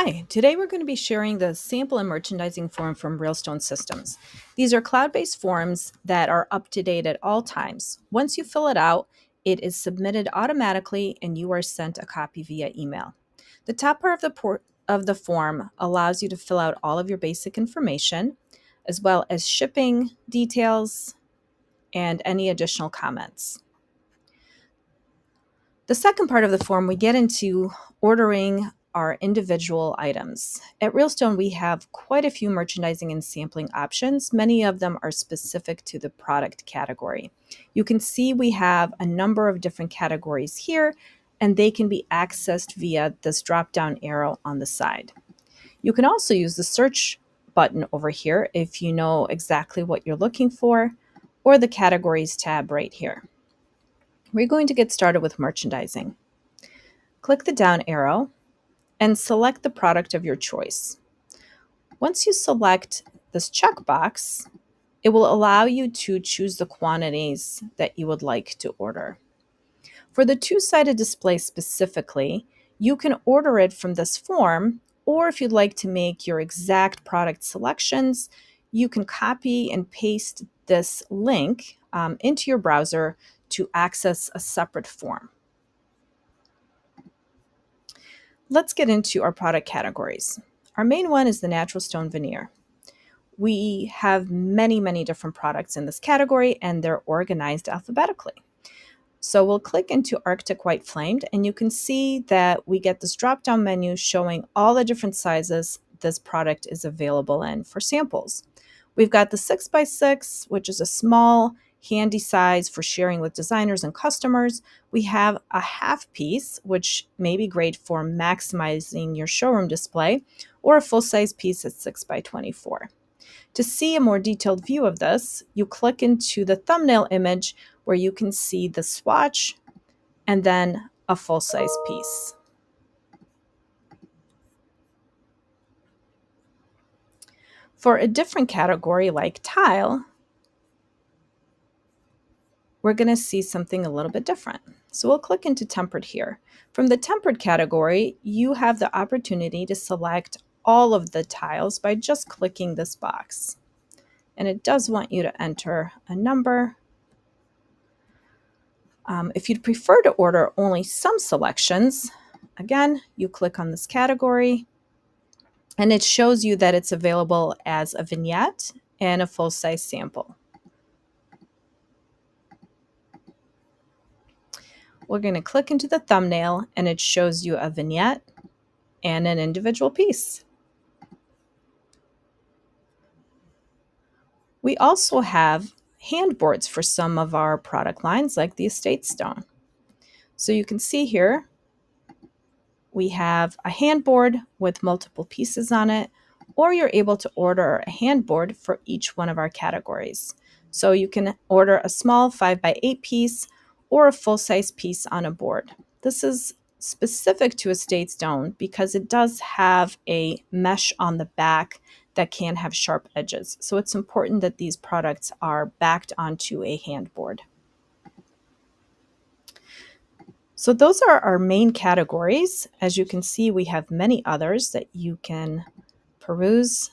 Hi, today we're going to be sharing the sample and merchandising form from Railstone Systems. These are cloud based forms that are up to date at all times. Once you fill it out, it is submitted automatically and you are sent a copy via email. The top part of the form allows you to fill out all of your basic information, as well as shipping details and any additional comments. The second part of the form, we get into ordering our individual items. At Realstone, we have quite a few merchandising and sampling options. Many of them are specific to the product category. You can see we have a number of different categories here, and they can be accessed via this drop down arrow on the side. You can also use the search button over here if you know exactly what you're looking for, or the categories tab right here. We're going to get started with merchandising. Click the down arrow and select the product of your choice. Once you select this checkbox, it will allow you to choose the quantities that you would like to order. For the two-sided display specifically, you can order it from this form, or if you'd like to make your exact product selections, you can copy and paste this link into your browser to access a separate form. Let's get into our product categories. Our main one is the natural stone veneer. We have many different products in this category and they're organized alphabetically. So we'll click into Arctic White Flamed and you can see that we get this drop-down menu showing all the different sizes this product is available in for samples. We've got the 6x6, which is a small, handy size for sharing with designers and customers. We have a half piece, which may be great for maximizing your showroom display, or a full-size piece at 6x24. To see a more detailed view of this, you click into the thumbnail image where you can see the swatch and then a full-size piece. For a different category like tile, we're going to see something a little bit different. So we'll click into tempered here. From the tempered category, you have the opportunity to select all of the tiles by just clicking this box. And it does want you to enter a number. If you'd prefer to order only some selections, again, you click on this category and it shows you that it's available as a vignette and a full-size sample. We're going to click into the thumbnail and it shows you a vignette and an individual piece. We also have handboards for some of our product lines like the Estate Stone. So you can see here we have a handboard with multiple pieces on it, or you're able to order a handboard for each one of our categories. So you can order a small 5x8 piece or a full-size piece on a board. This is specific to Estate Stone because it does have a mesh on the back that can have sharp edges. So it's important that these products are backed onto a handboard. So those are our main categories. As you can see, we have many others that you can peruse.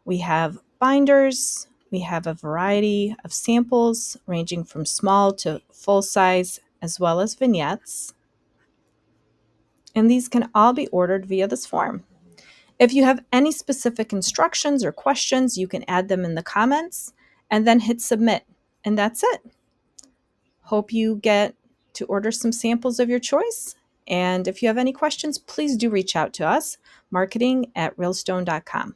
We have binders. We have a variety of samples ranging from small to full size, as well as vignettes. And these can all be ordered via this form. If you have any specific instructions or questions, you can add them in the comments and then hit submit. And that's it. Hope you get to order some samples of your choice. And if you have any questions, please do reach out to us, marketing@realstone.com.